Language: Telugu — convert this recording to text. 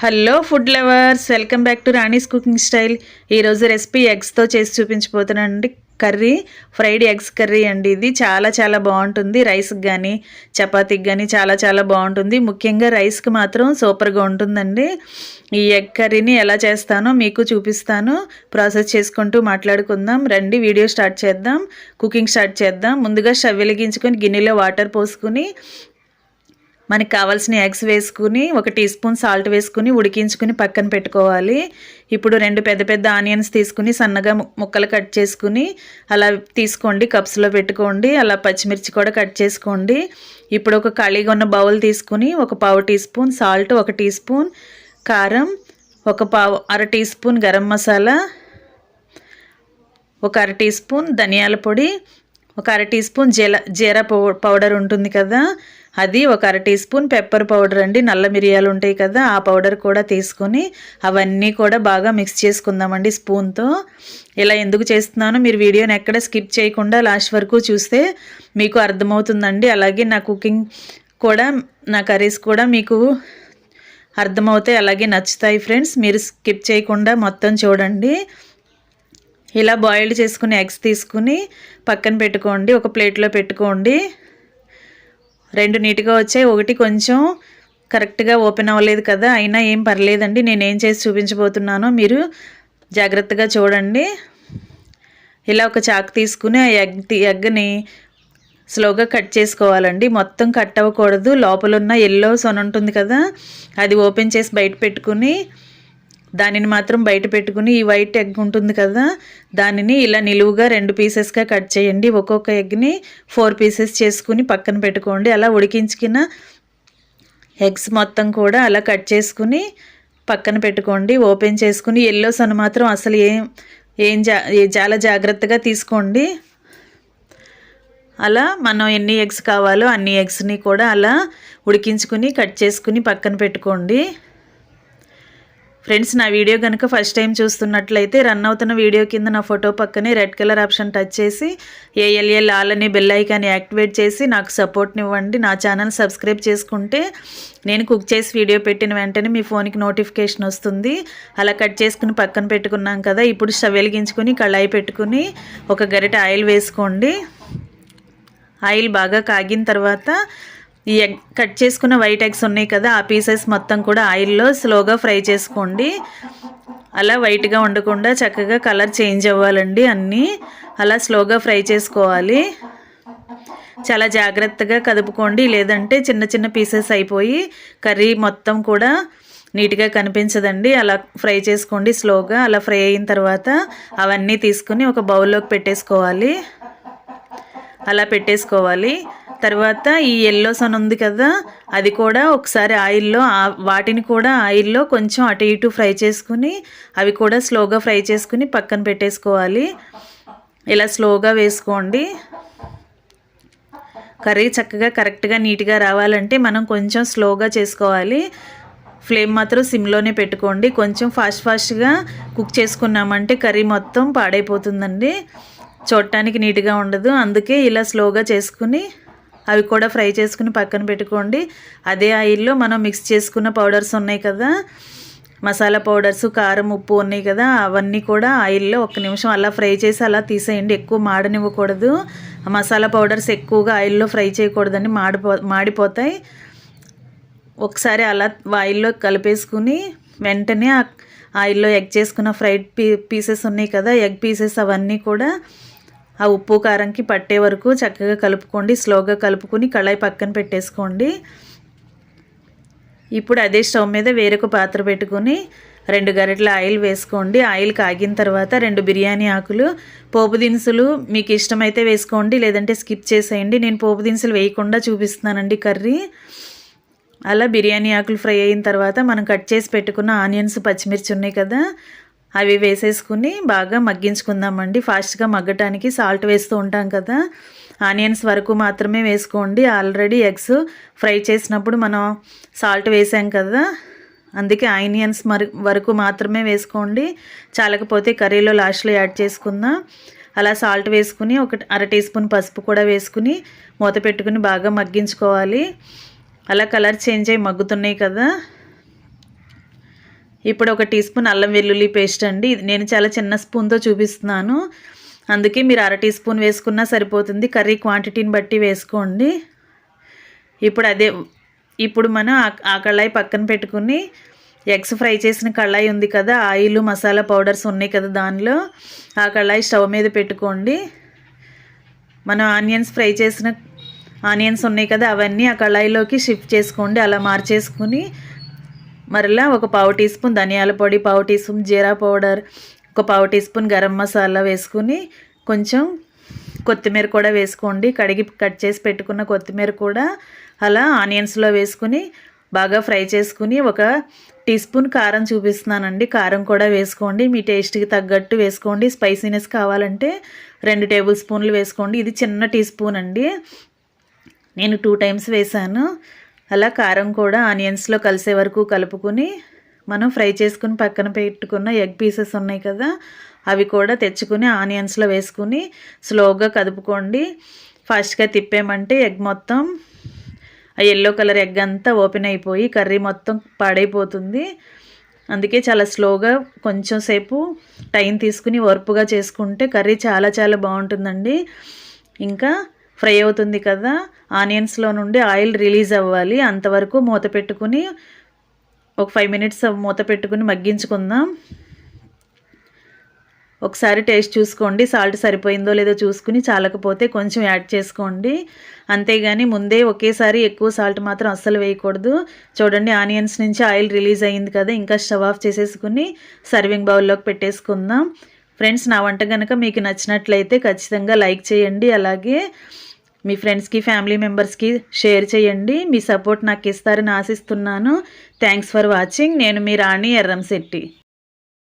Hello food lovers, welcome back to Rani's cooking style. ఈరోజు రెసిపీ ఎగ్స్తో చేసి చూపించబోతున్నానండి. కర్రీ ఫ్రైడ్ ఎగ్స్ కర్రీ అండి. ఇది చాలా చాలా బాగుంటుంది. రైస్కి కానీ చపాతీకి కానీ చాలా చాలా బాగుంటుంది. ముఖ్యంగా రైస్కి మాత్రం సూపర్గా ఉంటుందండి. ఈ ఎగ్ కర్రీని ఎలా చేస్తానో మీకు చూపిస్తాను. ప్రాసెస్ చేసుకుంటూ మాట్లాడుకుందాం రండి. వీడియో స్టార్ట్ చేద్దాం, కుకింగ్ స్టార్ట్ చేద్దాం. ముందుగా స్టవ్ వెలిగించుకొని గిన్నెలో వాటర్ పోసుకుని మనకి కావాల్సిన ఎగ్స్ వేసుకుని 1 టీ స్పూన్ సాల్ట్ వేసుకుని ఉడికించుకుని పక్కన పెట్టుకోవాలి. ఇప్పుడు 2 పెద్ద పెద్ద ఆనియన్స్ తీసుకుని సన్నగా ముక్కలు కట్ చేసుకుని అలా తీసుకోండి, కప్స్లో పెట్టుకోండి. అలా పచ్చిమిర్చి కూడా కట్ చేసుకోండి. ఇప్పుడు ఒక ఖాళీగా ఉన్న బౌల్ తీసుకుని 1 teaspoon salt, 1 teaspoon కారం, అర teaspoon garam masala, 1 teaspoon ధనియాల పొడి, 1 టీ స్పూన్ జీరా పౌడర్ ఉంటుంది కదా అది, 1 టీ స్పూన్ పెప్పర్ పౌడర్ అండి. నల్ల మిరియాలు ఉంటాయి కదా, ఆ పౌడర్ కూడా తీసుకొని అవన్నీ కూడా బాగా మిక్స్ చేసుకుందామండి స్పూన్తో. ఇలా ఎందుకు చేస్తున్నానో మీరు వీడియోని ఎక్కడ స్కిప్ చేయకుండా లాస్ట్ వరకు చూస్తే మీకు అర్థమవుతుందండి. అలాగే నా కుకింగ్ కూడా, నా కర్రీస్ కూడా మీకు అర్థమవుతాయి, అలాగే నచ్చుతాయి ఫ్రెండ్స్. మీరు స్కిప్ చేయకుండా మొత్తం చూడండి. ఇలా బాయిల్డ్ చేసుకుని ఎగ్స్ తీసుకుని పక్కన పెట్టుకోండి, ఒక ప్లేట్లో పెట్టుకోండి. 2 నీట్గా వచ్చాయి, 1 కొంచెం కరెక్ట్గా ఓపెన్ అవ్వలేదు కదా, అయినా ఏం పర్లేదండి. నేనేం చేసి చూపించబోతున్నానో మీరు జాగ్రత్తగా చూడండి. ఇలా ఒక చాకు తీసుకుని ఆ ఎగ్ని స్లోగా కట్ చేసుకోవాలండి. మొత్తం కట్ అవ్వకూడదు. లోపల ఉన్న ఎల్లో సొన ఉంటుంది కదా, అది ఓపెన్ చేసి బయట పెట్టుకుని దానిని మాత్రం బయట పెట్టుకుని ఈ వైట్ ఎగ్ ఉంటుంది కదా, దానిని ఇలా నిలువుగా 2 పీసెస్గా కట్ చేయండి. ఒక్కొక్క ఎగ్ని 4 పీసెస్ చేసుకుని పక్కన పెట్టుకోండి. అలా ఉడికించుకున్న ఎగ్స్ మొత్తం కూడా అలా కట్ చేసుకుని పక్కన పెట్టుకోండి. ఓపెన్ చేసుకుని ఎల్లోస్ అని మాత్రం అసలు చాలా జాగ్రత్తగా తీసుకోండి. అలా మనం ఎన్ని ఎగ్స్ కావాలో అన్ని ఎగ్స్ని కూడా అలా ఉడికించుకుని కట్ చేసుకుని పక్కన పెట్టుకోండి. ఫ్రెండ్స్, నా వీడియో కనుక ఫస్ట్ టైం చూస్తున్నట్లయితే రన్ అవుతున్న వీడియో కింద నా ఫోటో పక్కనే రెడ్ కలర్ ఆప్షన్ టచ్ చేసి ALL ఆల్ అనే బెల్ ఐకాన్ని యాక్టివేట్ చేసి నాకు సపోర్ట్నివ్వండి. నా ఛానల్ సబ్స్క్రైబ్ చేసుకుంటే నేను కుక్ చేసి వీడియో పెట్టిన వెంటనే మీ ఫోన్కి నోటిఫికేషన్ వస్తుంది. అలా కట్ చేసుకుని పక్కన పెట్టుకున్నాం కదా, ఇప్పుడు స్టవ్ వెలిగించుకుని కళాయి పెట్టుకుని 1 గరిటె ఆయిల్ వేసుకోండి. ఆయిల్ బాగా కాగిన తర్వాత ఈ ఎగ్ కట్ చేసుకున్న వైట్ ఎగ్స్ ఉన్నాయి కదా, ఆ పీసెస్ మొత్తం కూడా ఆయిల్లో స్లోగా ఫ్రై చేసుకోండి. అలా వైట్గా ఉండకుండా చక్కగా కలర్ చేంజ్ అవ్వాలండి. అన్నీ అలా స్లోగా ఫ్రై చేసుకోవాలి. చాలా జాగ్రత్తగా కదుపుకోండి, లేదంటే చిన్న చిన్న పీసెస్ అయిపోయి కర్రీ మొత్తం కూడా నీట్గా కనిపించదండి. అలా ఫ్రై చేసుకోండి స్లోగా. అలా ఫ్రై అయిన తర్వాత అవన్నీ తీసుకుని ఒక బౌల్లోకి పెట్టేసుకోవాలి. అలా పెట్టేసుకోవాలి. తర్వాత ఈ ఎల్లో సన్ ఉంది కదా, అది కూడా ఒకసారి ఆయిల్లో, వాటిని కూడా ఆయిల్లో కొంచెం అటు ఇటు ఫ్రై చేసుకుని అవి కూడా స్లోగా ఫ్రై చేసుకుని పక్కన పెట్టేసుకోవాలి. ఇలా స్లోగా వేసుకోండి. కర్రీ చక్కగా కరెక్ట్గా నీట్గా రావాలంటే మనం కొంచెం స్లోగా చేసుకోవాలి. ఫ్లేమ్ మాత్రం సిమ్లోనే పెట్టుకోండి. కొంచెం ఫాస్ట్గా కుక్ చేసుకున్నామంటే కర్రీ మొత్తం పాడైపోతుందండి, చూడటానికి నీట్గా ఉండదు. అందుకే ఇలా స్లోగా చేసుకుని అవి కూడా ఫ్రై చేసుకుని పక్కన పెట్టుకోండి. అదే ఆయిల్లో మనం మిక్స్ చేసుకున్న పౌడర్స్ ఉన్నాయి కదా, మసాలా పౌడర్స్, కారం, ఉప్పు ఉన్నాయి కదా, అవన్నీ కూడా ఆయిల్లో 1 నిమిషం అలా ఫ్రై చేసి అలా తీసేయండి. ఎక్కువ మాడనివ్వకూడదు. మసాలా పౌడర్స్ ఎక్కువగా ఆయిల్లో ఫ్రై చేయకూడదండి, మాడిపోతాయి. ఒకసారి అలా ఆయిల్లో కలిపేసుకుని వెంటనే ఆయిల్లో ఎగ్ చేసుకున్న ఫ్రైడ్ పీసెస్ ఉన్నాయి కదా, ఎగ్ పీసెస్ అవన్నీ కూడా ఆ ఉప్పు కారంకి పట్టే వరకు చక్కగా కలుపుకోండి. స్లోగా కలుపుకొని కళాయి పక్కన పెట్టేసుకోండి. ఇప్పుడు అదే స్టవ్ మీద వేరొక పాత్ర పెట్టుకొని 2 గరిటెల ఆయిల్ వేసుకోండి. ఆయిల్ కాగిన తర్వాత 2 బిర్యానీ ఆకులు, పోపు దినుసులు మీకు ఇష్టమైతే వేసుకోండి, లేదంటే స్కిప్ చేసేయండి. నేను పోపు దినుసులు వేయకుండా చూపిస్తున్నానండి కర్రీ. అలా బిర్యానీ ఆకులు ఫ్రై అయిన తర్వాత మనం కట్ చేసి పెట్టుకున్న ఆనియన్స్, పచ్చిమిర్చి ఉన్నాయి కదా, అవి వేసేసుకుని బాగా మగ్గించుకుందామండి. ఫాస్ట్గా మగ్గటానికి సాల్ట్ వేస్తూ ఉంటాం కదా, ఆనియన్స్ వరకు మాత్రమే వేసుకోండి. ఆల్రెడీ ఎగ్స్ ఫ్రై చేసినప్పుడు మనం సాల్ట్ వేసాం కదా, అందుకే ఆనియన్స్ వరకు మాత్రమే వేసుకోండి. చాలకపోతే కర్రీలో లాస్ట్లో యాడ్ చేసుకుందాం. అలా సాల్ట్ వేసుకుని అర టీ స్పూన్ పసుపు కూడా వేసుకుని మూత పెట్టుకుని బాగా మగ్గించుకోవాలి. అలా కలర్ చేంజ్ అయ్యి మగ్గుతున్నాయి కదా, ఇప్పుడు 1 టీ స్పూన్ అల్లం వెల్లుల్లి పేస్ట్ అండి. ఇది నేను చాలా చిన్న స్పూన్తో చూపిస్తున్నాను, అందుకే మీరు 1/2 టీ స్పూన్ వేసుకున్నా సరిపోతుంది. కర్రీ క్వాంటిటీని బట్టి వేసుకోండి. ఇప్పుడు మనం ఆ కళాయి పక్కన పెట్టుకుని ఎగ్స్ ఫ్రై చేసిన కళాయి ఉంది కదా, ఆయిల్ మసాలా పౌడర్స్ ఉన్నాయి కదా దానిలో, ఆ కళాయి స్టవ్ మీద పెట్టుకోండి. మనం ఆనియన్స్ ఫ్రై చేసిన ఆనియన్స్ ఉన్నాయి కదా అవన్నీ ఆ కళాయిలోకి షిఫ్ట్ చేసుకోండి. అలా మార్చేసుకుని మరలా 1 పావు టీ స్పూన్ ధనియాల పొడి, పావు టీ స్పూన్ జీరా పౌడర్, 1 పావు టీ స్పూన్ గరం మసాలా వేసుకుని కొంచెం కొత్తిమీర కూడా వేసుకోండి. కడిగి కట్ చేసి పెట్టుకున్న కొత్తిమీర కూడా అలా ఆనియన్స్లో వేసుకుని బాగా ఫ్రై చేసుకుని 1 టీ స్పూన్ కారం చూపిస్తున్నానండి, కారం కూడా వేసుకోండి. మీ టేస్ట్కి తగ్గట్టు వేసుకోండి. స్పైసీనెస్ కావాలంటే 2 టేబుల్ స్పూన్లు వేసుకోండి. ఇది చిన్న టీ స్పూన్ అండి, నేను 2 టైమ్స్ వేసాను. అలా కారం కూడా ఆనియన్స్లో కలిసే వరకు కలుపుకొని మనం ఫ్రై చేసుకుని పక్కన పెట్టుకున్న ఎగ్ పీసెస్ ఉన్నాయి కదా అవి కూడా తెచ్చుకుని ఆనియన్స్లో వేసుకుని స్లోగా కదుపుకోండి. ఫాస్ట్గా తిప్పామంటే ఎగ్ మొత్తం ఆ ఎల్లో కలర్ ఎగ్ అంతా ఓపెన్ అయిపోయి కర్రీ మొత్తం పాడైపోతుంది. అందుకే చాలా స్లోగా కొంచెం సేపు టైం తీసుకుని ఓర్పుగా చేసుకుంటే కర్రీ చాలా చాలా బాగుంటుందండి. ఇంకా ఫ్రై అవుతుంది కదా, ఆనియన్స్లో నుండి ఆయిల్ రిలీజ్ అవ్వాలి, అంతవరకు మూత పెట్టుకుని 5 మినిట్స్ మూత పెట్టుకుని మగ్గించుకుందాం. ఒకసారి టేస్ట్ చూసుకోండి, సాల్ట్ సరిపోయిందో లేదో చూసుకుని చాలకపోతే కొంచెం యాడ్ చేసుకోండి. అంతేగాని ముందే ఒకేసారి ఎక్కువ సాల్ట్ మాత్రం అస్సలు వేయకూడదు. చూడండి ఆనియన్స్ నుంచి ఆయిల్ రిలీజ్ అయ్యింది కదా, ఇంకా స్టవ్ ఆఫ్ చేసేసుకుని సర్వింగ్ బౌల్లోకి పెట్టేసుకుందాం. ఫ్రెండ్స్, నా వంట కనుక మీకు నచ్చినట్లయితే ఖచ్చితంగా లైక్ చేయండి, అలాగే మీ ఫ్రెండ్స్కి ఫ్యామిలీ మెంబర్స్కి షేర్ చేయండి. మీ సపోర్ట్ నాకు ఇస్తారని ఆశిస్తున్నాను. Thanks for watching. నేను మీ రాణి ఎర్రంశెట్టి.